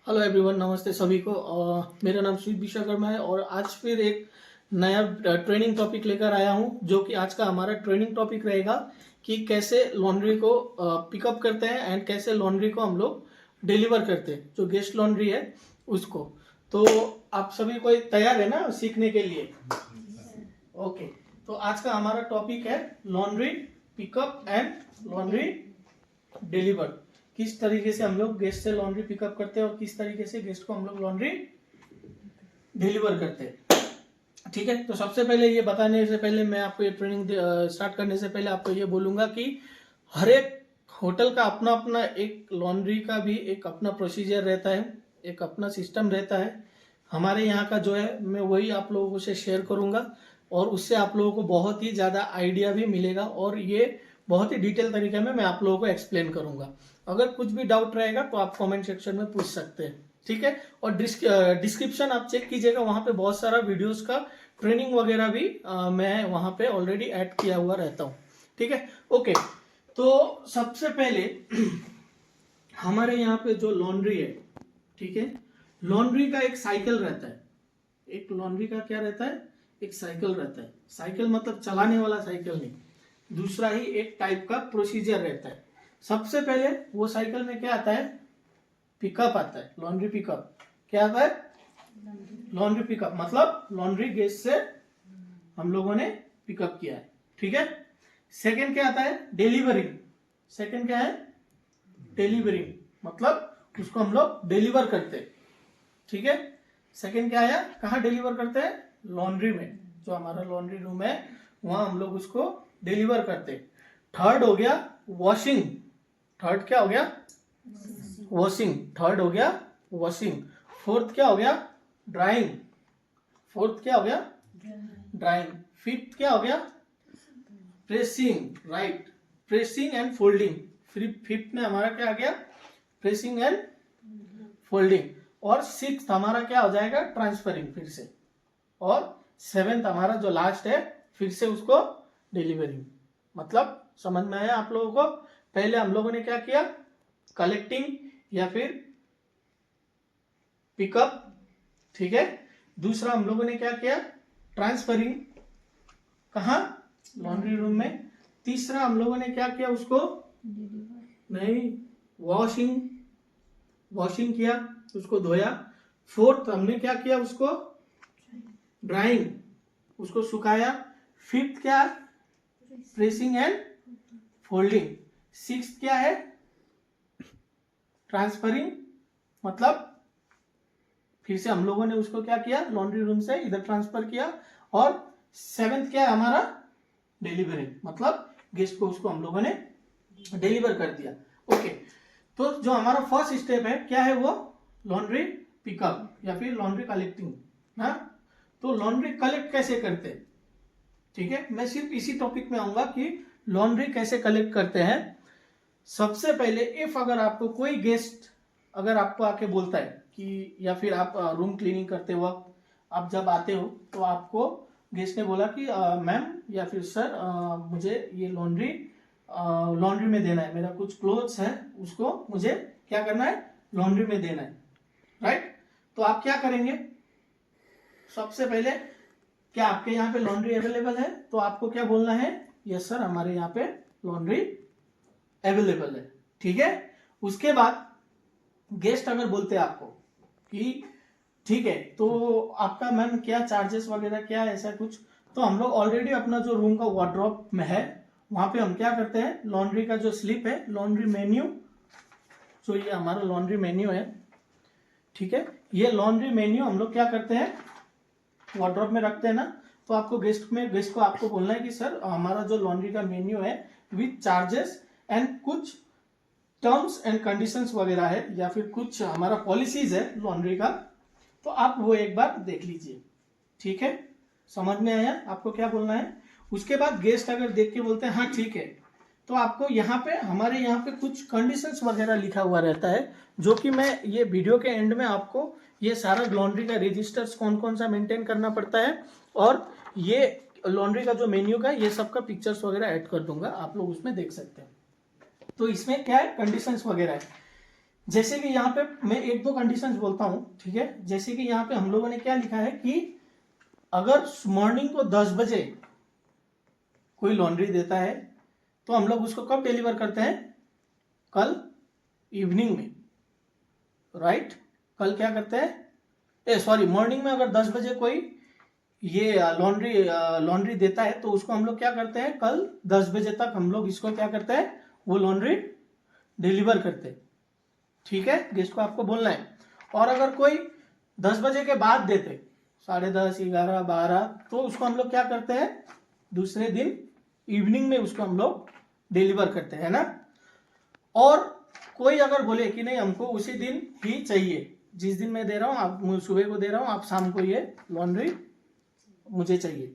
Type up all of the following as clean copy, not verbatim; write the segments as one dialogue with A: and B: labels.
A: Hello everyone, नमस्ते सभी को। मेरा नाम सुजीत विश्वकर्मा है और आज फिर एक नया ट्रेनिंग टॉपिक लेकर आया हूं, जो कि आज का हमारा ट्रेनिंग टॉपिक रहेगा कि कैसे लॉन्ड्री को पिकअप करते हैं एंड कैसे लॉन्ड्री को हम लोग डिलीवर करते हैं, जो गेस्ट लॉन्ड्री है उसको। तो आप सभी कोई तैयार है ना सीखने के लिए? ओके, तो आज का हमारा टॉपिक है laundry pickup and laundry deliver. किस तरीके से हम लोग गेस्ट से लॉन्ड्री पिकअप करते हैं और किस तरीके से गेस्ट को हम लोग लॉन्ड्री डिलीवर करते हैं। ठीक है, तो सबसे पहले ये बताने से पहले मैं आपको ये ट्रेनिंग स्टार्ट करने से पहले आपको ये बोलूंगा कि हर एक होटल का अपना अपना एक लॉन्ड्री का भी एक अपना प्रोसीजर रहता है, एक अपना सिस्टम रहता है। हमारे यहाँ का जो है मैं वही आप लोगों से शेयर करूंगा और उससे आप लोगों को बहुत ही ज़्यादा आइडिया भी मिलेगा और ये बहुत ही डिटेल तरीके में मैं आप लोगों को एक्सप्लेन करूंगा। अगर कुछ भी डाउट रहेगा तो आप कमेंट सेक्शन में पूछ सकते हैं, ठीक है। और डिस्क्रिप्शन आप चेक कीजिएगा, वहां पे बहुत सारा वीडियोस का ट्रेनिंग वगैरह भी मैं वहां पे ऑलरेडी ऐड किया हुआ रहता हूँ, ठीक है। ओके, तो सबसे पहले हमारे यहाँ पे जो लॉन्ड्री है, ठीक है, लॉन्ड्री का एक साइकिल रहता है। एक लॉन्ड्री का क्या रहता है? एक साइकिल रहता है। साइकिल मतलब चलाने वाला साइकिल नहीं, दूसरा ही एक टाइप का प्रोसीजर रहता है। सबसे पहले वो साइकिल में क्या आता है? पिकअप आता है, लॉन्ड्री पिकअप। क्या आता है? लॉन्ड्री पिकअप मतलब लॉन्ड्री गेस्ट से हम लोगों ने पिकअप किया है, ठीक है। सेकंड क्या आता है? डिलीवरिंग। सेकंड क्या है? डिलीवरिंग मतलब उसको हम लोग डिलीवर करते हैं, ठीक है। सेकंड क्या आया? कहाँ डिलीवर करते हैं? लॉन्ड्री में। जो हमारा लॉन्ड्री रूम है वहां हम लोग उसको डिलीवर करते हैं। थर्ड हो गया वॉशिंग। थर्ड क्या हो गया? वॉशिंग। थर्ड हो गया वॉशिंग। फोर्थ क्या हो गया? ड्राइंग। फोर्थ क्या हो गया? ड्राइंग। फिफ्थ क्या हो गया? Pressing. Right, pressing and folding. Fifth में हमारा क्या आ गया? Pressing and folding. और सिक्स्थ हमारा क्या हो जाएगा? ट्रांसफरिंग फिर से। और सेवेंथ हमारा जो लास्ट है फिर से उसको डिलीवरिंग। मतलब समझ में आया आप लोगों को? पहले हम लोगों ने क्या किया? कलेक्टिंग या फिर पिकअप, ठीक है। दूसरा हम लोगों ने क्या किया? ट्रांसफरिंग। कहा? लॉन्ड्री रूम में। तीसरा हम लोगों ने क्या किया? उसको नहीं, वॉशिंग। वॉशिंग किया, उसको धोया। फोर्थ हमने क्या किया? उसको ड्राइंग, उसको सुखाया। फिफ्थ क्या? Pressing and folding. सिक्स्थ क्या है? ट्रांसफरिंग मतलब फिर से हम लोगों ने उसको क्या किया? लॉन्ड्री रूम से इधर ट्रांसफर किया। और सेवेंथ क्या है हमारा? डिलीवरी मतलब गेस्ट को उसको हम लोगों ने डिलीवर कर दिया। ओके, तो जो हमारा फर्स्ट स्टेप है क्या है? वो लॉन्ड्री पिकअप या फिर लॉन्ड्री कलेक्टिंग ना। तो लॉन्ड्री कलेक्ट कैसे करते हैं, ठीक है। मैं सिर्फ इसी टॉपिक में आऊंगा कि लॉन्ड्री कैसे कलेक्ट करते हैं। सबसे पहले इफ अगर आपको कोई गेस्ट अगर आपको आके बोलता है कि, या फिर आप रूम क्लीनिंग करते वक्त आप जब आते हो तो आपको गेस्ट ने बोला कि मैम या फिर सर मुझे ये लॉन्ड्री में देना है, मेरा कुछ क्लोथ्स है उसको मुझे क्या करना है? लॉन्ड्री में देना है, राइट। तो आप क्या करेंगे? सबसे पहले क्या आपके यहाँ पे लॉन्ड्री अवेलेबल है? तो आपको क्या बोलना है? यस सर, हमारे यहाँ पे लॉन्ड्री अवेलेबल है, ठीक है। उसके बाद गेस्ट अगर बोलते हैं आपको कि ठीक है तो आपका मैम क्या चार्जेस वगैरह क्या है, ऐसा कुछ, तो हम लोग ऑलरेडी अपना जो रूम का वार्डरोब में है वहां पे हम क्या करते हैं? लॉन्ड्री का जो स्लिप है, लॉन्ड्री मेन्यू, जो ये हमारा लॉन्ड्री मेन्यू है, ठीक है, ये लॉन्ड्री मेन्यू हम लोग क्या करते हैं? वार्डरोब में रखते हैं ना। तो आपको गेस्ट को आपको बोलना है कि सर हमारा जो लॉन्ड्री का मेन्यू है विथ चार्जेस एंड कुछ टर्म्स एंड कंडीशंस वगैरह है या फिर कुछ हमारा पॉलिसीज है लॉन्ड्री का, तो आप वो एक बार देख लीजिए, ठीक है। समझ में आया आपको क्या बोलना है? उसके बाद गेस्ट अगर देख के बोलते हैं हाँ ठीक है, तो आपको यहाँ पे हमारे यहाँ पे कुछ कंडीशंस वगैरह लिखा हुआ रहता है, जो कि मैं ये वीडियो के एंड में आपको ये सारा लॉन्ड्री का रजिस्टर्स कौन कौन सा मेंटेन करना पड़ता है और ये लॉन्ड्री का जो मेन्यू का ये सब का पिक्चर्स वगैरह ऐड कर दूंगा, आप लोग उसमें देख सकते हैं। तो इसमें क्या है? कंडीशंस वगैरह है। जैसे कि यहाँ पे मैं एक दो कंडीशंस बोलता हूँ, ठीक है। जैसे कि यहाँ पे हम लोगों ने क्या लिखा है कि अगर मॉर्निंग को 10 बजे कोई लॉन्ड्री देता है तो हम लोग उसको कब डिलीवर करते हैं? कल इवनिंग में, राइट। कल क्या करते हैं, सॉरी, मॉर्निंग में अगर 10 बजे कोई ये लॉन्ड्री देता है तो उसको हम लोग क्या करते हैं, कल 10 बजे तक हम लोग इसको क्या करते हैं, वो लॉन्ड्री डिलीवर करते हैं, ठीक है। गेस्ट को आपको बोलना है। और अगर कोई 10 बजे के बाद देते, 10:30, 11, 12, तो उसको हम लोग क्या करते हैं, दूसरे दिन इवनिंग में उसको हम लोग डिलीवर करते हैं ना। और कोई अगर बोले कि नहीं हमको उसी दिन ही चाहिए, जिस दिन मैं दे रहा हूँ, आप सुबह को दे रहा हूँ, आप शाम को ये लॉन्ड्री मुझे चाहिए,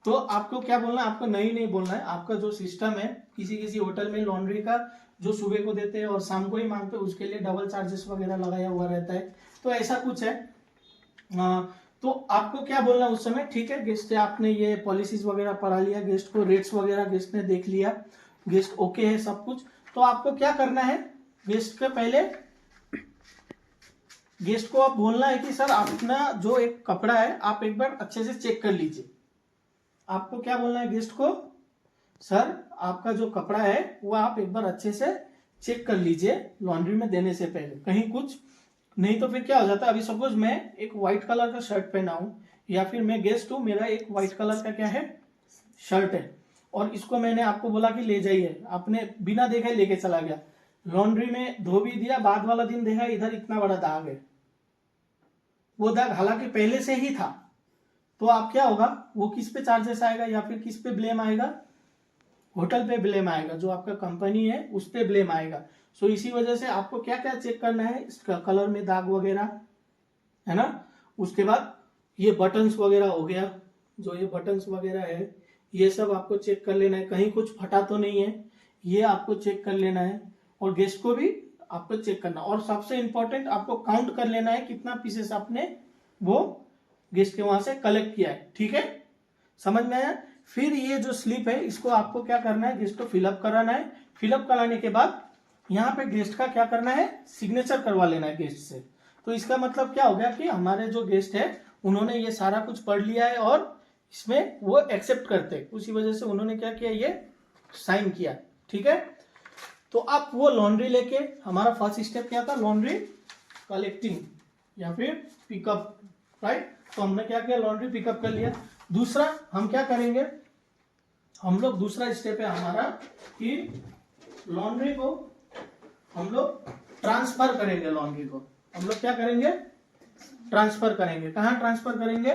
A: तो आपको क्या बोलना है, आपको नहीं बोलना है। आपका जो सिस्टम है, किसी किसी होटल में लॉन्ड्री का जो सुबह को देते हैं और शाम को ही मांगते हैं, उसके लिए डबल चार्जेस वगैरह लगाया हुआ रहता है, तो ऐसा कुछ है। तो आपको क्या बोलना उस समय, ठीक है, गेस्ट से आपने ये पॉलिसीज वगैरह पढ़ा लिया, गेस्ट को रेट्स वगैरह गेस्ट ने देख लिया, गेस्ट ओके है सब कुछ, तो आपको क्या करना है, गेस्ट के पहले गेस्ट को आप बोलना है कि सर अपना जो एक कपड़ा है आप एक बार अच्छे से चेक कर लीजिए। आपको क्या बोलना है गेस्ट को, सर आपका जो कपड़ा है वो आप एक बार अच्छे से चेक कर लीजिए लॉन्ड्री में देने से पहले, कहीं कुछ नहीं तो फिर क्या हो जाता है। अभी सपोज मैं एक व्हाइट कलर का शर्ट पहना हूं, या फिर मैं गेस्ट हूं, मेरा एक व्हाइट कलर का क्या है, शर्ट है, और इसको मैंने आपको बोला कि ले जाइए, आपने बिना देखे लेके चला गया, लॉन्ड्री में धो भी दिया, बाद वाला दिन देखा इधर इतना बड़ा दाग है, वो दाग हालांकि पहले से ही था, तो आप क्या होगा, वो किस पे चार्जेस आएगा या फिर किस पे ब्लेम आएगा, होटल पे ब्लेम आएगा, जो आपका कंपनी है उस पे ब्लेम आएगा। सो इसी वजह से आपको क्या क्या चेक करना है, इसका कलर में दाग वगैरह है ना, उसके बाद ये बटन्स वगैरह हो गया, जो ये बटन्स वगैरह है ये सब आपको चेक कर लेना है, कहीं कुछ फटा तो नहीं है, ये आपको चेक कर लेना है, और गेस्ट को भी आपको चेक करना, और सबसे इंपॉर्टेंट आपको काउंट कर लेना है कितना पीसेस आपने वो गेस्ट के वहां से कलेक्ट किया है, ठीक है, समझ में आया। फिर ये जो स्लिप है इसको आपको क्या करना है, गेस्ट को फिलअप कराना है, फिलअप कराने के बाद यहाँ पे गेस्ट का क्या करना है, सिग्नेचर करवा लेना है गेस्ट से। तो इसका मतलब क्या हो गया कि हमारे जो गेस्ट है उन्होंने ये सारा कुछ पढ़ लिया है और इसमें वो एक्सेप्ट करते, उसी वजह से उन्होंने क्या किया, ये साइन किया, ठीक है। तो आप वो लॉन्ड्री लेके, हमारा फर्स्ट स्टेप क्या था, लॉन्ड्री कलेक्टिंग या फिर पिकअप, राइट। तो हमने क्या किया, लॉन्ड्री पिकअप कर लिया। दूसरा हम क्या करेंगे, हम लोग दूसरा स्टेप है हमारा कि लॉन्ड्री को हम लोग ट्रांसफर करेंगे, लॉन्ड्री को हम लोग क्या करेंगे, ट्रांसफर करेंगे। कहाँ ट्रांसफर करेंगे,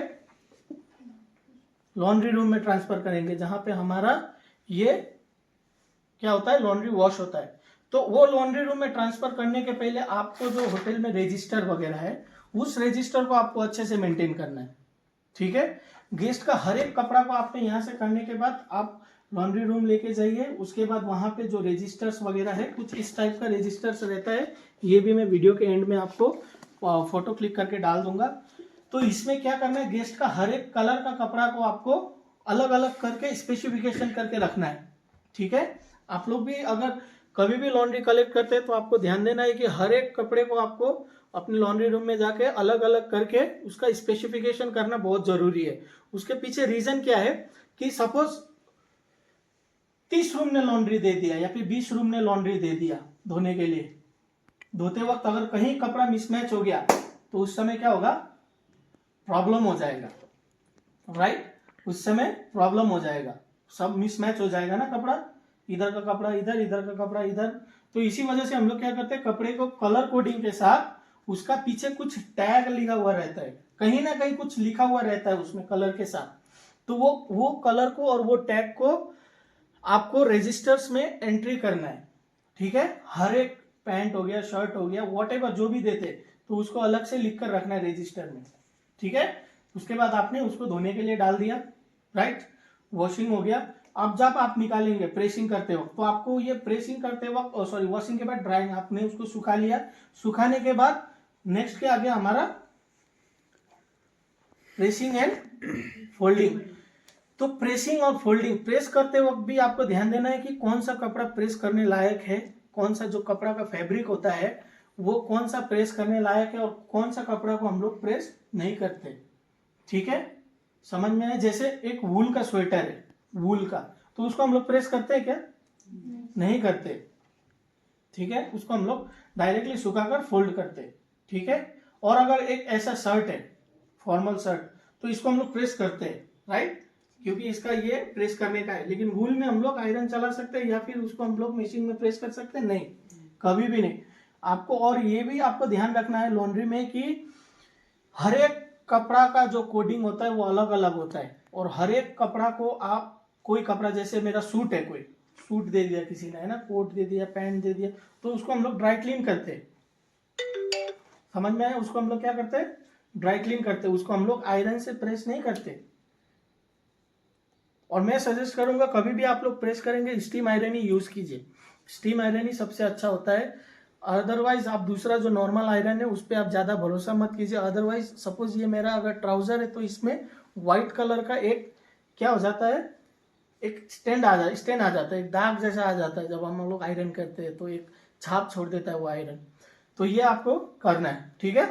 A: लॉन्ड्री रूम में ट्रांसफर करेंगे, जहां पे हमारा ये क्या होता है, लॉन्ड्री वॉश होता है। तो वो लॉन्ड्री रूम में ट्रांसफर करने के पहले आपको जो होटल में रजिस्टर वगैरह है, उस रजिस्टर को आपको अच्छे से मेंटेन करना है, ठीक है। गेस्ट का हर एक कपड़ा को आपने यहाँ से करने के बाद आप लॉन्ड्री रूम लेके जाइए, उसके बाद वहां पे जो रजिस्टर्स वगैरह है, कुछ इस टाइप का रजिस्टर्स रहता है, ये भी मैं वीडियो के एंड में आपको फोटो क्लिक करके डाल दूंगा। तो इसमें क्या करना है, गेस्ट का हर एक कलर का कपड़ा को आपको अलग अलग करके स्पेसिफिकेशन करके रखना है, ठीक है। आप लोग भी अगर कभी भी लॉन्ड्री कलेक्ट करते हैं तो आपको ध्यान देना है कि हर एक कपड़े को आपको अपने लॉन्ड्री रूम में जाके अलग अलग करके उसका स्पेसिफिकेशन करना बहुत जरूरी है। उसके पीछे रीजन क्या है कि सपोज 30 रूम ने लॉन्ड्री दे दिया या फिर 20 रूम ने लॉन्ड्री दे दिया धोने के लिए, धोते वक्त अगर कहीं कपड़ा मिसमैच हो गया तो उस समय क्या होगा, प्रॉब्लम हो जाएगा, राइट। उस समय प्रॉब्लम हो जाएगा, सब मिसमैच हो जाएगा ना कपड़ा, इधर का कपड़ा इधर, इधर का कपड़ा इधर। तो इसी वजह से हम लोग क्या करते हैं, कपड़े को कलर कोडिंग के साथ उसका पीछे कुछ टैग लिखा हुआ रहता है, कहीं ना कहीं कुछ लिखा हुआ रहता है उसमें कलर के साथ, तो वो कलर को और वो टैग को आपको रजिस्टर्स में एंट्री करना है, ठीक है। हर एक पैंट हो गया, शर्ट हो गया, व्हाटएवर जो भी देते तो उसको अलग से लिख कर रखना है रजिस्टर में, ठीक है। उसके बाद आपने उसको धोने के लिए डाल दिया, राइट, वॉशिंग हो गया। अब जब आप निकालेंगे प्रेसिंग करते वक्त, तो आपको ये प्रेसिंग करते वक्त, सॉरी, वॉशिंग के बाद ड्राइंग, आपने उसको सुखा लिया, सुखाने के बाद नेक्स्ट के आगे हमारा प्रेसिंग एंड फोल्डिंग। तो प्रेसिंग और फोल्डिंग, प्रेस करते वक्त भी आपको ध्यान देना है कि कौन सा कपड़ा प्रेस करने लायक है, कौन सा जो कपड़ा का फैब्रिक होता है वो कौन सा प्रेस करने लायक है और कौन सा कपड़ा को हम लोग प्रेस नहीं करते। ठीक है, समझ में आया। जैसे एक वूल का स्वेटर है, वूल का, तो उसको हम लोग प्रेस करते हैं क्या? नहीं करते। ठीक है, उसको हम लोग डायरेक्टली सुखाकर फोल्ड करते हैं। ठीक है, और अगर एक ऐसा शर्ट है, फॉर्मल शर्ट, तो इसको हम लोग प्रेस करते हैं, राइट, क्योंकि इसका ये प्रेस करने का है। लेकिन वूल में हम लोग आयरन चला सकते हैं या फिर उसको हम लोग मशीन में प्रेस कर सकते हैं? नहीं, कभी भी नहीं। आपको और ये भी आपको ध्यान रखना है लॉन्ड्री में कि हर एक कपड़ा का जो कोडिंग होता है वो अलग अलग होता है, और हर एक कपड़ा को आप, कोई कपड़ा, जैसे मेरा सूट है, कोई सूट दे दिया किसी ने, है ना, कोट दे दिया, पैंट दे दिया, तो उसको हम लोग ड्राई क्लीन करते हैं। समझ में आया? उसको हम लोग क्या करते हैं? ड्राई क्लीन करते हैं। उसको हम लोग आयरन से प्रेस नहीं करते। और मैं सजेस्ट करूंगा कभी भी आप लोग प्रेस करेंगे, स्टीम आयरन ही यूज कीजिए। स्टीम आयरन ही सबसे अच्छा होता है। अदरवाइज आप दूसरा जो नॉर्मल आयरन है उस पर आप ज्यादा भरोसा मत कीजिए। अदरवाइज सपोज ये मेरा अगर ट्राउजर है तो इसमें व्हाइट कलर का एक क्या हो जाता है, एक स्टेन आ जाता है, एक दाग जैसा आ जाता है। जब हम लोग आयरन करते हैं तो एक छाप छोड़ देता है वो आयरन। तो ये आपको करना है। ठीक है,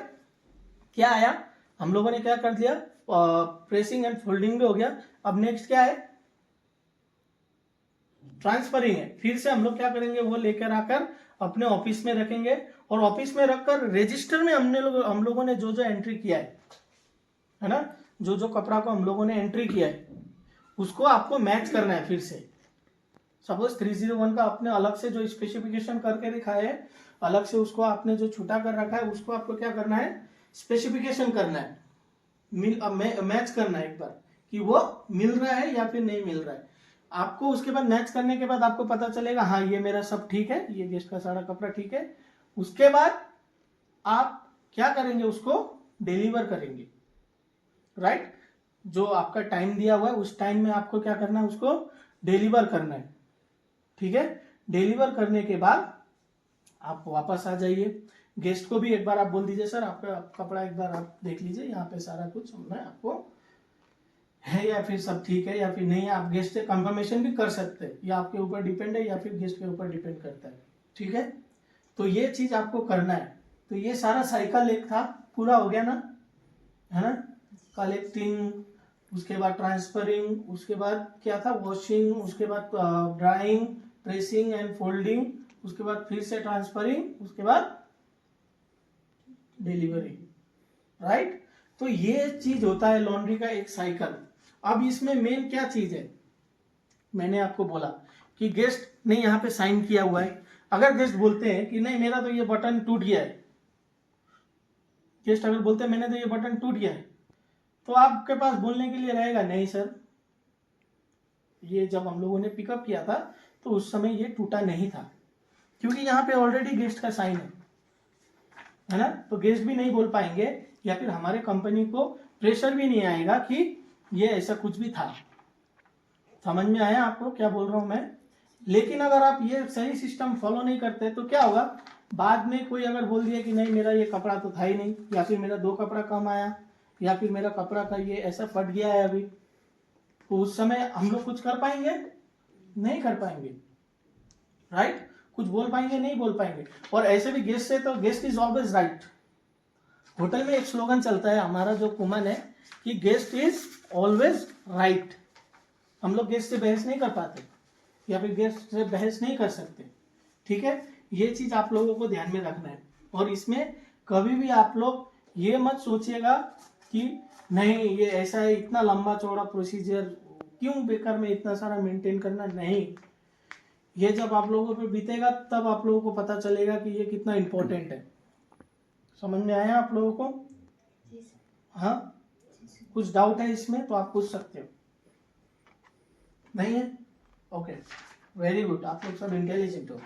A: क्या आया, हम लोगों ने क्या कर दिया, प्रेसिंग एंड फोल्डिंग भी हो गया। अब नेक्स्ट क्या है? ट्रांसफरिंग है। फिर से हम लोग क्या करेंगे, वो लेकर आकर अपने ऑफिस में रखेंगे, और ऑफिस में रखकर रजिस्टर में हम लोगों ने जो जो एंट्री किया है ना, जो जो कपड़ा को हम लोगों ने एंट्री किया है उसको आपको मैच करना है। फिर से सपोज 301 का आपने अलग से जो स्पेसिफिकेशन करके दिखाया है, अलग से उसको आपने जो छुटा कर रखा है, उसको आपको क्या करना है, स्पेसिफिकेशन करना है, मैच करना है एक बार कि वो मिल रहा है या फिर नहीं मिल रहा है आपको। उसके बाद मैच करने के बाद आपको पता चलेगा हाँ ये मेरा सब ठीक है, ये गेस्ट का सारा कपड़ा ठीक है। उसके बाद आप क्या करेंगे, उसको डिलीवर करेंगे, राइट। जो आपका टाइम दिया हुआ है उस टाइम में आपको क्या करना है, उसको डिलीवर करना है। ठीक है, डिलीवर करने के बाद आप वापस आ जाइए। गेस्ट को भी एक बार आप बोल दीजिए सर आपका कपड़ा एक बार आप देख लीजिए, यहाँ पे सारा कुछ मैं आपको है या फिर सब ठीक है या फिर नहीं है। आप गेस्ट से कंफर्मेशन भी कर सकते हैं, या आपके ऊपर डिपेंड है या फिर गेस्ट के ऊपर डिपेंड करता है। ठीक है, तो ये चीज आपको करना है। तो ये सारा साइकिल एक था, पूरा हो गया ना, है ना। कलेक्टिंग, उसके बाद ट्रांसफरिंग, उसके बाद क्या था, वॉशिंग, उसके बाद ड्राइंग, प्रेसिंग एंड फोल्डिंग, उसके बाद फिर से ट्रांसफरिंग, उसके बाद डिलीवरी, राइट। तो ये चीज होता है लॉन्ड्री का एक साइकिल। अब इसमें मेन क्या चीज है, मैंने आपको बोला कि गेस्ट ने यहाँ पे साइन किया हुआ है। अगर गेस्ट बोलते हैं कि नहीं मेरा तो ये बटन टूट गया है, गेस्ट अगर बोलते हैं मैंने तो ये बटन टूट गया है, तो आपके पास बोलने के लिए रहेगा नहीं सर, ये जब हम लोगों ने पिकअप किया था तो उस समय ये टूटा नहीं था, क्योंकि यहाँ पे ऑलरेडी गेस्ट का साइन है ना। तो गेस्ट भी नहीं बोल पाएंगे या फिर हमारे कंपनी को प्रेशर भी नहीं आएगा कि ये ऐसा कुछ भी था। समझ में आया आपको क्या बोल रहा हूं मैं। लेकिन अगर आप ये सही सिस्टम फॉलो नहीं करते तो क्या होगा, बाद में कोई अगर बोल दिया कि नहीं मेरा ये कपड़ा तो था ही नहीं, या फिर मेरा 2 कपड़ा कम आया, या फिर मेरा कपड़ा का ये ऐसा फट गया है अभी, तो उस समय हम लोग कुछ कर पाएंगे, नहीं कर पाएंगे, राइट। कुछ बोल पाएंगे, नहीं बोल पाएंगे। और ऐसे भी गेस्ट से, तो guest is always right. Hotel में एक स्लोगन चलता है हमारा जो कॉमन है कि गेस्ट इज ऑलवेज राइट। हम लोग गेस्ट से बहस नहीं कर पाते या फिर गेस्ट से बहस नहीं कर सकते। ठीक है, ये चीज आप लोगों को ध्यान में रखना है। और इसमें कभी भी आप लोग ये मत सोचिएगा कि नहीं ये ऐसा है, इतना लंबा चौड़ा प्रोसीजर क्यों बेकार में इतना सारा मेंटेन करना। नहीं, ये जब आप लोगों पे बीतेगा तब आप लोगों को पता चलेगा कि ये कितना इंपॉर्टेंट है। समझ में आया आप लोगों को? हाँ, कुछ डाउट है इसमें तो आप पूछ सकते हो। नहीं है? ओके, वेरी गुड, आप लोग सब इंटेलिजेंट हो।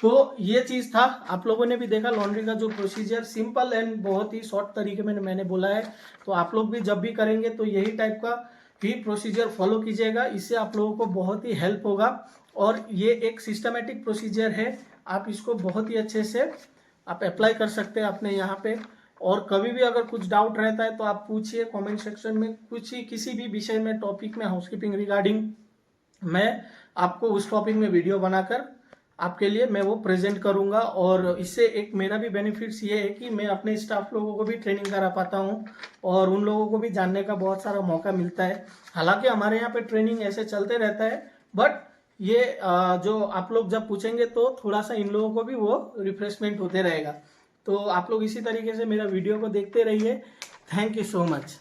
A: तो ये चीज था, आप लोगों ने भी देखा लॉन्ड्री का जो प्रोसीजर सिंपल एंड बहुत ही शॉर्ट तरीके में मैंने बोला है। तो आप लोग भी जब भी करेंगे तो यही टाइप का ही प्रोसीजर फॉलो कीजिएगा, इससे आप लोगों को बहुत ही हेल्प होगा। और ये एक सिस्टमेटिक प्रोसीजर है, आप इसको बहुत ही अच्छे से आप अप्लाई कर सकते हैं अपने यहाँ पे। और कभी भी अगर कुछ डाउट रहता है तो आप पूछिए कमेंट सेक्शन में, कुछ ही किसी भी विषय में, टॉपिक में, हाउसकीपिंग रिगार्डिंग, मैं आपको उस टॉपिक में वीडियो बनाकर आपके लिए मैं वो प्रेजेंट करूंगा। और इससे एक मेरा भी बेनिफिट्स ये है कि मैं अपने स्टाफ लोगों को भी ट्रेनिंग करा पाता हूँ और उन लोगों को भी जानने का बहुत सारा मौका मिलता है। हालांकि हमारे यहाँ पे ट्रेनिंग ऐसे चलते रहता है, बट ये जो आप लोग जब पूछेंगे तो थोड़ा सा इन लोगों को भी वो रिफ्रेशमेंट होते रहेगा। तो आप लोग इसी तरीके से मेरा वीडियो को देखते रहिए। Thank you so much.